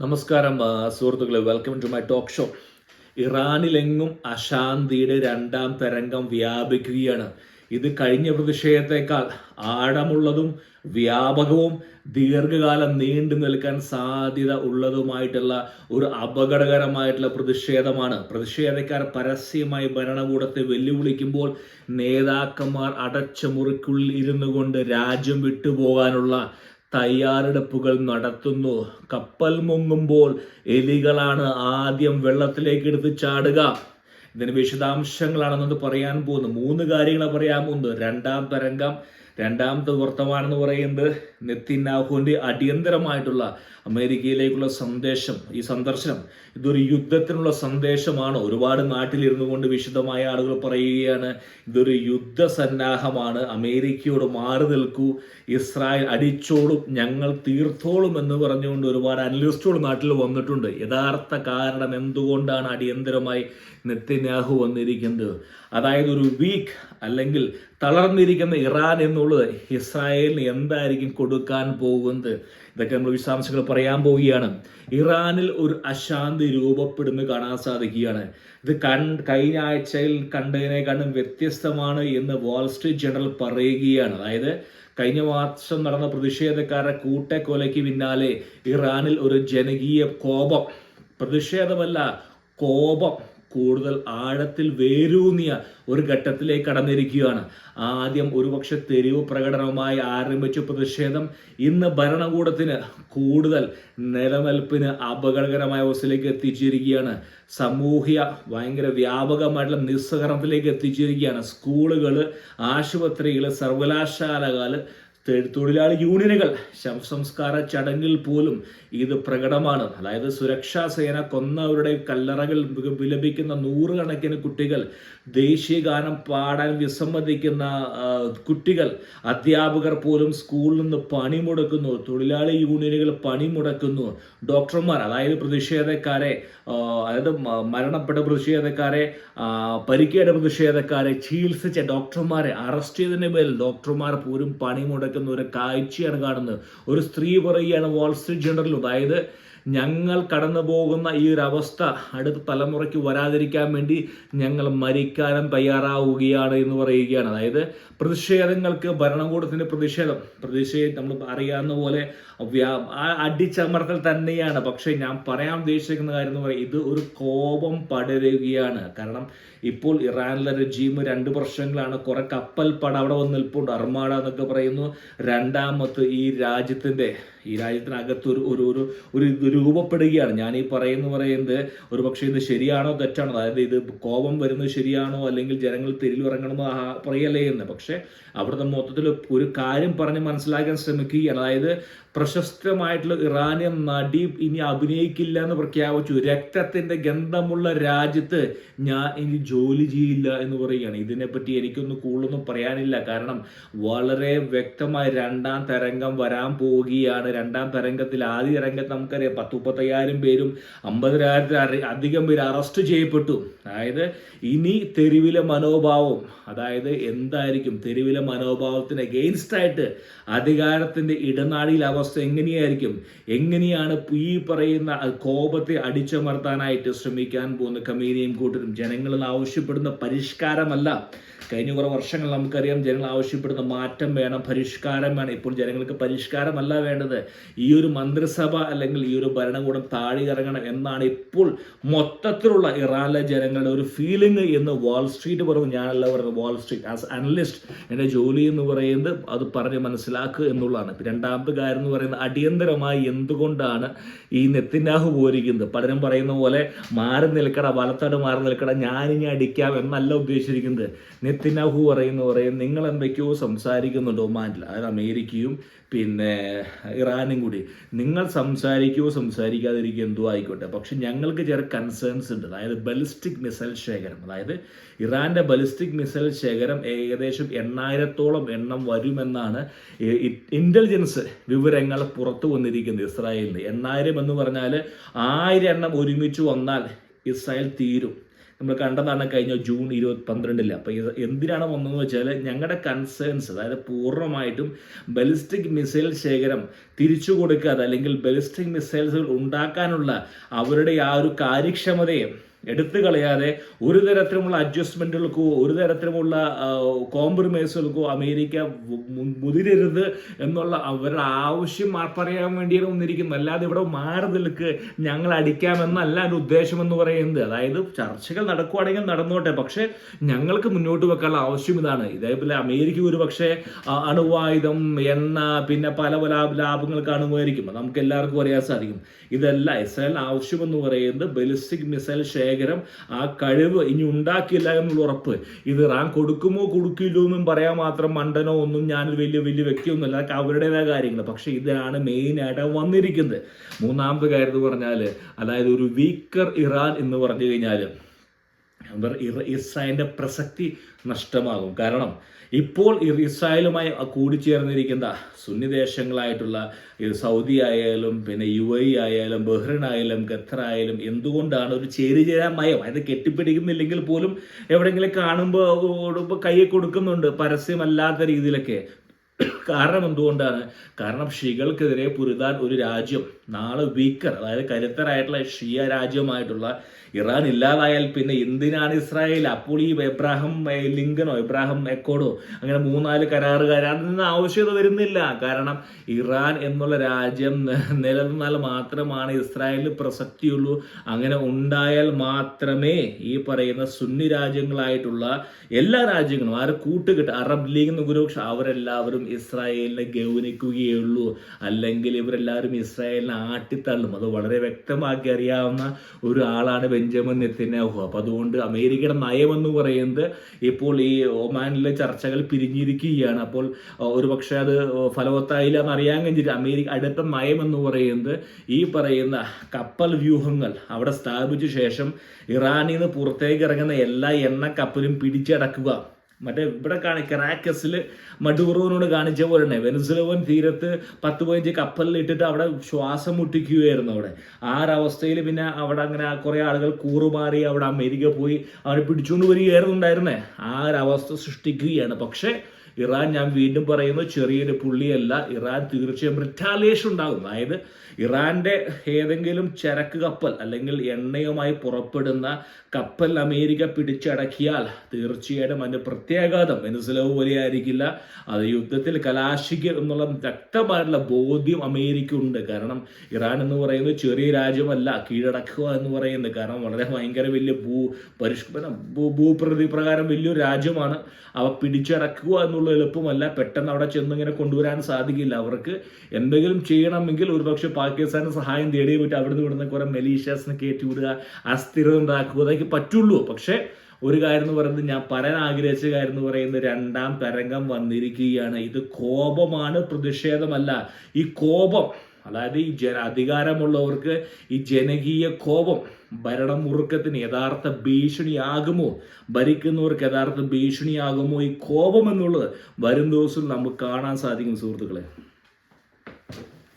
നമസ്കാരം സുഹൃത്തുക്കളെ, welcome to my talk show. ഇറാനിലെങ്ങും അശാന്തിയുടെ രണ്ടാം തരംഗം വ്യാപിക്കുകയാണ്. ഇത് കഴിഞ്ഞ പ്രതിഷേധത്തെക്കാൾ ആഴമുള്ളതും വ്യാപകവും ദീർഘകാലം നീണ്ടു നിൽക്കാൻ സാധ്യത ഉള്ളതുമായിട്ടുള്ള ഒരു അപകടകരമായിട്ടുള്ള പ്രതിഷേധമാണ്. പ്രതിഷേധക്കാർ പരസ്യമായി ഭരണകൂടത്തെ വെല്ലുവിളിക്കുമ്പോൾ നേതാക്കന്മാർ അടച്ച മുറിക്കുള്ളിൽ ഇരുന്നു കൊണ്ട് രാജ്യം വിട്ടുപോകാനുള്ള തയ്യാറെടുപ്പുകൾ നടത്തുന്നു. കപ്പൽ മുങ്ങുമ്പോൾ എലികളാണ് ആദ്യം വെള്ളത്തിലേക്ക് എടുത്ത് ചാടുക. ഇതിന് വിശദാംശങ്ങളാണെന്നത് പറയാൻ പോകുന്നു. 3 കാര്യങ്ങൾ പറയാൻ പോകുന്നത്. രണ്ടാം തരംഗം, രണ്ടാമത്തെ വർത്തമാനം എന്ന് പറയുന്നത് നെതന്യാഹുവിൻ്റെ അടിയന്തരമായിട്ടുള്ള അമേരിക്കയിലേക്കുള്ള സന്ദേശം. ഈ സന്ദർശനം ഇതൊരു യുദ്ധത്തിനുള്ള സന്ദേശമാണ്. ഒരുപാട് നാട്ടിലിരുന്നു കൊണ്ട് വിശദമായ ആളുകൾ പറയുകയാണ് ഇതൊരു യുദ്ധസന്നാഹമാണ്. അമേരിക്കയോട് മാറി നിൽക്കൂ, ഇസ്രായേൽ അടിച്ചോളും, ഞങ്ങൾ തീർത്തോളും എന്ന് പറഞ്ഞുകൊണ്ട് ഒരുപാട് അനലിസ്റ്റുകൾ നാട്ടിൽ വന്നിട്ടുണ്ട്. യഥാർത്ഥ കാരണം എന്തുകൊണ്ടാണ് അടിയന്തരമായി നെതന്യാഹു വന്നിരിക്കുന്നത്? അതായത് ഒരു വീക്ക് അല്ലെങ്കിൽ തളർന്നിരിക്കുന്ന ഇറാൻ എന്നുള്ളത് ഇസ്രായേലിന് എന്തായിരിക്കും കൊടുക്കാൻ പോകുന്നത്? ഇതൊക്കെ നമ്മൾ വിശദാംശങ്ങൾ പറയാൻ പോവുകയാണ്. ഇറാനിൽ ഒരു അശാന്തി രൂപപ്പെടുന്നു കാണാൻ സാധിക്കുകയാണ്. ഇത് കഴിഞ്ഞ ആഴ്ചയിൽ കണ്ടതിനെക്കാളും വ്യത്യസ്തമാണ് എന്ന് വാൾസ്ട്രീറ്റ് ജേർണൽ പറയുകയാണ്. അതായത് കഴിഞ്ഞ മാസം നടന്ന പ്രതിഷേധക്കാരുടെ കൂട്ടക്കൊലയ്ക്ക് പിന്നാലെ ഇറാനിൽ ഒരു ജനകീയ കോപം, പ്രതിഷേധമല്ല കോപം, കൂടുതൽ ആഴത്തിൽ വേരൂന്നിയ ഒരു ഘട്ടത്തിലേക്ക് കടന്നിരിക്കുകയാണ്. ആദ്യം ഒരുപക്ഷെ തെരുവ് പ്രകടനവുമായി ആരംഭിച്ച പ്രതിഷേധം ഇന്ന് ഭരണകൂടത്തിന് കൂടുതൽ നിലനിൽപ്പിന് അപകടകരമായ അവസ്ഥയിലേക്ക് എത്തിച്ചിരിക്കുകയാണ്. ഭയങ്കര വ്യാപകമായിട്ടുള്ള നിസ്സഹകരണത്തിലേക്ക് എത്തിച്ചിരിക്കുകയാണ്. സ്കൂളുകൾ, ആശുപത്രികൾ, സർവകലാശാലകൾ, തൊഴിലാളി യൂണിയനുകൾ, ശവസംസ്കാര ചടങ്ങിൽ പോലും ഇത് പ്രകടമാണ്. അതായത് സുരക്ഷാ സേന കൊന്നവരുടെ കല്ലറകൾ വിലപിക്കുന്ന 100 കണക്കിന് കുട്ടികൾ, ദേശീയ ഗാനം പാടാൻ വിസമ്മതിക്കുന്ന കുട്ടികൾ, അധ്യാപകർ പോലും സ്കൂളിൽ നിന്ന് പണിമുടക്കുന്നു, തൊഴിലാളി യൂണിയനുകൾ പണിമുടക്കുന്നു, ഡോക്ടർമാർ, അതായത് പ്രതിഷേധക്കാരെ, അതായത് മരണപ്പെട്ട പ്രതിഷേധക്കാരെ, പരിക്കേറ്റ പ്രതിഷേധക്കാരെ ചികിത്സിച്ച ഡോക്ടർമാരെ അറസ്റ്റ് ചെയ്തതിന്റെ പേരിൽ ഡോക്ടർമാർ പോലും പണിമുടക്കുന്ന ഒരു കാഴ്ചയാണ് കാണുന്നത്. ഒരു സ്ത്രീ പറയുകയാണ് വാൾസ്ട്രീറ്റ് ജേർണലിൽ, അതായത് ഞങ്ങൾ കടന്നു പോകുന്ന ഈ ഒരു അവസ്ഥ അടുത്ത തലമുറയ്ക്ക് വരാതിരിക്കാൻ വേണ്ടി ഞങ്ങൾ മരിക്കാനും തയ്യാറാവുകയാണ് എന്ന് പറയുകയാണ്. അതായത് പ്രതിഷേധങ്ങൾക്ക് ഭരണകൂടത്തിന്റെ പ്രതിഷേധം നമ്മൾ അറിയാവുന്ന പോലെ അടിച്ചമർത്തൽ തന്നെയാണ്. പക്ഷേ ഞാൻ പറയാൻ ഉദ്ദേശിക്കുന്ന കാര്യം എന്ന് പറയുന്നത് ഇത് ഒരു കോപം പടരുകയാണ്. കാരണം ഇപ്പോൾ ഇറാനിലെ രജീം 2 വർഷങ്ങളാണ്. കുറെ കപ്പൽ പട അവിടെ വന്ന് നിൽപ്പുണ്ട്, അർമാഡ എന്നൊക്കെ പറയുന്നു. രണ്ടാമത്തെ ഈ രാജ്യത്തിനകത്ത് ഒരു രൂപപ്പെടുകയാണ്. ഞാൻ ഈ പറയുന്നത് ഒരു പക്ഷേ ഇത് ശരിയാണോ തെറ്റാണോ, അതായത് ഇത് കോപം വരുന്നത് ശരിയാണോ അല്ലെങ്കിൽ ജനങ്ങൾ തെരുവിലിറങ്ങണമെന്ന് പറയലേ എന്ന്. പക്ഷെ അവിടുത്തെ മൊത്തത്തിൽ ഒരു കാര്യം പറഞ്ഞ് മനസ്സിലാക്കാൻ ശ്രമിക്കുകയാണ്. അതായത് പ്രശസ്തമായിട്ടുള്ള ഇറാനിയൻ നടി ഇനി അഭിനയിക്കില്ല എന്ന് പ്രഖ്യാപിച്ചു. രക്തത്തിന്റെ ഗന്ധമുള്ള രാജ്യത്ത് ഞാൻ ഇനി ജോലി ചെയ്യില്ല എന്ന് പറയുകയാണ്. ഇതിനെപ്പറ്റി എനിക്കൊന്നും കൂടുതലൊന്നും പറയാനില്ല. കാരണം വളരെ വ്യക്തമായി രണ്ടാം തരംഗം വരാൻ പോവുകയാണ്. രണ്ടാം തരംഗത്തിൽ ആദ്യ തരംഗത്തിൽ നമുക്കറിയാം 10-35,000 പേരും 50,000 അധികം പേര് അറസ്റ്റ് ചെയ്യപ്പെട്ടു. അതായത് ഇനി തെരുവിലെ മനോഭാവം, അതായത് എന്തായിരിക്കും തെരുവിലെ മനോഭാവത്തിന് അഗെയിൻസ്റ്റ് ആയിട്ട് അധികാരത്തിന്റെ ഇടനാഴിയിലെ അവസ്ഥ എങ്ങനെയാണ് ഈ പറയുന്ന കോപത്തെ അടിച്ചമർത്താനായിട്ട് ശ്രമിക്കാൻ പോകുന്ന ഖമേനിയും കൂട്ടരും? ജനങ്ങളിൽ ആവശ്യപ്പെടുന്ന പരിഷ്കാരമല്ല. കഴിഞ്ഞ കുറെ വർഷങ്ങൾ നമുക്കറിയാം ജനങ്ങൾ ആവശ്യപ്പെടുന്ന മാറ്റം വേണം, പരിഷ്കാരം വേണം. ഇപ്പോൾ ജനങ്ങൾക്ക് പരിഷ്കാരമല്ല വേണ്ടത്, ഈ ഒരു മന്ത്രിസഭ അല്ലെങ്കിൽ ഈ ഒരു ഭരണകൂടം താഴെ ഇറങ്ങണം എന്നാണ് ഇപ്പോൾ മൊത്തത്തിലുള്ള ഇറാനിലെ ജനങ്ങളുടെ ഒരു ഫീലിംഗ് എന്ന് വാൾസ്ട്രീറ്റ് പറഞ്ഞു. ഞാനല്ല പറയുന്നത്, വാൾസ്ട്രീറ്റ് ആസ് അനലിസ്റ്റ് എൻ്റെ ജോലി എന്ന് പറയുന്നത് അത് പറഞ്ഞ് മനസ്സിലാക്കുക എന്നുള്ളതാണ്. രണ്ടാമത്തെ കാര്യം എന്ന് പറയുന്നത് അടിയന്തരമായി എന്തുകൊണ്ടാണ് ഈ നെതന്യാഹു പോയിരിക്കുന്നത്? പലരും പറയുന്ന പോലെ മാറി നിൽക്കട, വലത്തോട് മാറി നിൽക്കട, ഞാനിനി അടിക്കാം എന്നല്ല ഉദ്ദേശിച്ചിരിക്കുന്നത്. നെതന്യാഹു പറയും നിങ്ങൾ എന്തൊക്കെയോ സംസാരിക്കുന്നുണ്ട് ഒമാനിൽ, അതായത് അമേരിക്കയും പിന്നെ ഇറാനും കൂടി. നിങ്ങൾ സംസാരിക്കാതിരിക്കുക എന്തോ ആയിക്കോട്ടെ, പക്ഷെ ഞങ്ങൾക്ക് ചില കൺസേൺസ് ഉണ്ട്. അതായത് ബലിസ്റ്റിക് മിസൈൽ ശേഖരം, അതായത് ഇറാന്റെ ബലിസ്റ്റിക് മിസൈൽ ശേഖരം ഏകദേശം 8,000-ഓളം എണ്ണം വരുമെന്നാണ് ഇന്റലിജൻസ് വിവരങ്ങൾ പുറത്തു വന്നിരിക്കുന്നത് ഇസ്രായേലിന്. 8,000 എന്ന് പറഞ്ഞാൽ 1000 എണ്ണം ഒരുമിച്ച് വന്നാൽ ഇസ്രായേൽ തീരും. നമ്മൾ കണ്ടതാണ് കഴിഞ്ഞ ജൂൺ 12. അപ്പോൾ ഇത് എന്തിനാണ് വന്നതെന്ന് വെച്ചാൽ ഞങ്ങളുടെ കൺസേൺസ്, അതായത് പൂർണ്ണമായിട്ടും ബലിസ്റ്റിക് മിസൈൽ ശേഖരം തിരിച്ചു കൊടുക്കാതെ അല്ലെങ്കിൽ ബലിസ്റ്റിക് മിസൈൽസുകൾ ഉണ്ടാക്കാനുള്ള അവരുടെ ആ ഒരു കാര്യക്ഷമതയെ എടുത്തു കളയാതെ ഒരു തരത്തിലുമുള്ള അഡ്ജസ്റ്റ്മെൻറ്റുകൾക്കോ ഒരു തരത്തിലുമുള്ള കോംപ്രമൈസുകൾക്കോ അമേരിക്ക മുതിരരുത് എന്നുള്ള അവരുടെ ആവശ്യം പറയാൻ വേണ്ടിയാണ് വന്നിരിക്കുന്നത്. അല്ലാതെ ഇവിടെ മാറി നിൽക്ക് ഞങ്ങൾ അടിക്കാമെന്നല്ല എൻ്റെ ഉദ്ദേശമെന്ന് പറയുന്നത്. അതായത് ചർച്ചകൾ നടക്കുവാണെങ്കിൽ നടന്നോട്ടെ, പക്ഷേ ഞങ്ങൾക്ക് മുന്നോട്ട് വെക്കാനുള്ള ആവശ്യം ഇതാണ്. ഇതേപോലെ അമേരിക്ക ഒരു പക്ഷേ അണുവായുധം, എണ്ണ, പിന്നെ പല പല ലാഭങ്ങൾ കാണുമായിരിക്കും. നമുക്ക് എല്ലാവർക്കും അറിയാൻ സാധിക്കും. ഇതല്ല ഇസ്രായേലിന് ആവശ്യമെന്ന് പറയുന്നത് ബലിസ്റ്റിക് മിസൈൽ ശേഖരം ആ കഴിവ് ഇനി ഉണ്ടാക്കില്ല എന്നുള്ള ഉറപ്പ്. ഇത് ഇറാൻ കൊടുക്കുമോ കൊടുക്കില്ലോ എന്നും പറയാൻ മാത്രം മണ്ടനോ ഒന്നും ഞാനൊരു വലിയ വ്യക്തിയൊന്നുമല്ല, അതൊക്കെ അവരുടേതായ കാര്യങ്ങൾ. പക്ഷെ ഇതിനാണ് മെയിനായിട്ട് വന്നിരിക്കുന്നത്. മൂന്നാമത്തെ കാര്യം എന്ന് പറഞ്ഞാൽ, അതായത് ഒരു വീക്കർ ഇറാൻ എന്ന് പറഞ്ഞു കഴിഞ്ഞാൽ ഇസ്രായേലിൻ്റെ പ്രസക്തി നഷ്ടമാകും. കാരണം ഇപ്പോൾ ഇസ്രായേലുമായി കൂടിച്ചേർന്നിരിക്കുന്ന സുന്നി ദേശങ്ങളായിട്ടുള്ള സൗദി ആയാലും പിന്നെ UAE ആയാലും ബഹ്റിൻ ആയാലും ഖത്തർ ആയാലും എന്തുകൊണ്ടാണ് ഒരു ചേരിചേരാൻ മയം, അത് കെട്ടിപ്പിടിക്കുന്നില്ലെങ്കിൽ പോലും എവിടെയെങ്കിലും കാണുമ്പോൾ കൈ കൊടുക്കുന്നുണ്ട് പരസ്യമല്ലാത്ത രീതിയിലൊക്കെ. കാരണം എന്തുകൊണ്ടാണ്? കാരണം ഷികൾക്കെതിരെ പൊരുതാൻ ഒരു രാജ്യം നാളെ വീക്കർ, അതായത് കരുത്തരായിട്ടുള്ള ഷിയ രാജ്യമായിട്ടുള്ള ഇറാൻ ഇല്ലാതായാൽ പിന്നെ എന്തിനാണ് ഇസ്രായേൽ? അപ്പോൾ ഈ എബ്രാഹിം ലിങ്കനോ എബ്രാഹിം എക്കോഡോ അങ്ങനെ 3-4 കരാറുകാർ അതിന് ആവശ്യത വരുന്നില്ല. കാരണം ഇറാൻ എന്നുള്ള രാജ്യം നിലനിന്നാൽ മാത്രമാണ് ഇസ്രായേലിന് പ്രസക്തിയുള്ളൂ. അങ്ങനെ ഉണ്ടായാൽ മാത്രമേ ഈ പറയുന്ന സുന്നി രാജ്യങ്ങളായിട്ടുള്ള എല്ലാ രാജ്യങ്ങളും ആരും കൂട്ടുകെട്ട് അറബ് ലീഗ് എന്ന ഗുരുപക്ഷം അവരെല്ലാവരും ഇസ്രായേലിനെ ഗൗനിക്കുകയുള്ളൂ. അല്ലെങ്കിൽ ഇവരെല്ലാവരും ഇസ്രായേലിനെ ആട്ടിത്തള്ളും. അത് വളരെ വ്യക്തമാക്കി അറിയാവുന്ന ഒരാളാണ് ബെഞ്ചമിൻ നെതന്യാഹു. അപ്പോൾ അതുകൊണ്ട് അമേരിക്കയുടെ നയമെന്ന് പറയുന്നത് ഇപ്പോൾ ഈ ഒമാനിലെ ചർച്ചകൾ പിരിഞ്ഞിരിക്കുകയാണ്. അപ്പോൾ ഒരു പക്ഷേ അത് ഫലവത്തായില്ല എന്നറിയാൻ കഴിഞ്ഞിട്ട് അമേരിക്ക അടുത്ത നയമെന്ന് പറയുന്നത് ഈ പറയുന്ന കപ്പൽ വ്യൂഹങ്ങൾ അവിടെ സ്ഥാപിച്ച ശേഷം ഇറാനിൽ നിന്ന് പുറത്തേക്ക് ഇറങ്ങുന്ന എല്ലാ എണ്ണ കപ്പലും പിടിച്ചടക്കുക. മറ്റേ ഇവിടെ കറാക്കസിൽ മഡൂറോനോട് കാണിച്ച പോലെ തന്നെ വെനസ്വേലൻ തീരത്ത് 10-15 കപ്പലിൽ ഇട്ടിട്ട് അവിടെ ശ്വാസം മുട്ടിക്കുകയായിരുന്നു. അവിടെ ആ ഒരവസ്ഥയിൽ പിന്നെ അവിടെ അങ്ങനെ കുറേ ആളുകൾ കൂറുമാറി അവിടെ അമേരിക്ക പോയി അവരെ പിടിച്ചുകൊണ്ട് വരികയായിരുന്നു ഉണ്ടായിരുന്നേ. ആ ഒരവസ്ഥ സൃഷ്ടിക്കുകയാണ്. പക്ഷേ ഇറാൻ, ഞാൻ വീണ്ടും പറയുന്നു, ചെറിയൊരു പുള്ളിയല്ല. ഇറാൻ തീർച്ചയായും റിറ്റാലിയേഷൻ ഉണ്ടാകും. അതായത് ഇറാന്റെ ഏതെങ്കിലും ചരക്ക് കപ്പൽ അല്ലെങ്കിൽ എണ്ണയുമായി പുറപ്പെടുന്ന കപ്പൽ അമേരിക്ക പിടിച്ചടക്കിയാൽ തീർച്ചയായിട്ടും അതിന്റെ പ്രത്യാഘാതം വെനസ്വേല പോലെ ആയിരിക്കില്ല. അത് യുദ്ധത്തിൽ കലാശിക്കും എന്നുള്ള വ്യക്തമായിട്ടുള്ള ബോധ്യം അമേരിക്ക ഉണ്ട്. കാരണം ഇറാൻ എന്ന് പറയുന്നത് ചെറിയ രാജ്യമല്ല, കീഴടക്കുക എന്ന് പറയുന്നത്. കാരണം വളരെ ഭയങ്കര വലിയ ഭൂപ്രകൃതി പ്രകാരം വലിയൊരു രാജ്യമാണ്. അവ പിടിച്ചടക്കുക എന്നുള്ള എളുപ്പമല്ല. പെട്ടെന്ന് അവിടെ ചെന്നിങ്ങനെ കൊണ്ടുവരാൻ സാധിക്കില്ല. അവർക്ക് എന്തെങ്കിലും ചെയ്യണമെങ്കിൽ ഒരുപക്ഷെ പാകിസ്ഥാന് സഹായം തേടിയേ പറ്റും. അവിടുന്ന് ഇവിടുന്ന് കുറെ മലീഷ്യസിനെ കയറ്റി വിടുക, അസ്ഥിരത ഉണ്ടാക്കുക, അതൊക്കെ പറ്റുള്ളൂ. പക്ഷെ ഒരു കാര്യം എന്ന് പറയുന്നത്, ഞാൻ പറയാൻ ആഗ്രഹിച്ച കാര്യം എന്ന് പറയുന്നത്, 2ാം തരംഗം വന്നിരിക്കുകയാണ്. ഇത് കോപമാണ്, പ്രതിഷേധമല്ല. ഈ കോപം, അതായത് ഈ അധികാരമുള്ളവർക്ക് ഈ ജനകീയ കോപം ഭരണ മുറുക്കത്തിന് യഥാർത്ഥ ഭീഷണിയാകുമോ? ഭരിക്കുന്നവർക്ക് യഥാർത്ഥ ഭീഷണിയാകുമോ ഈ കോപം എന്നുള്ളത് വരും ദിവസം നമുക്ക് കാണാൻ സാധിക്കും സുഹൃത്തുക്കളെ.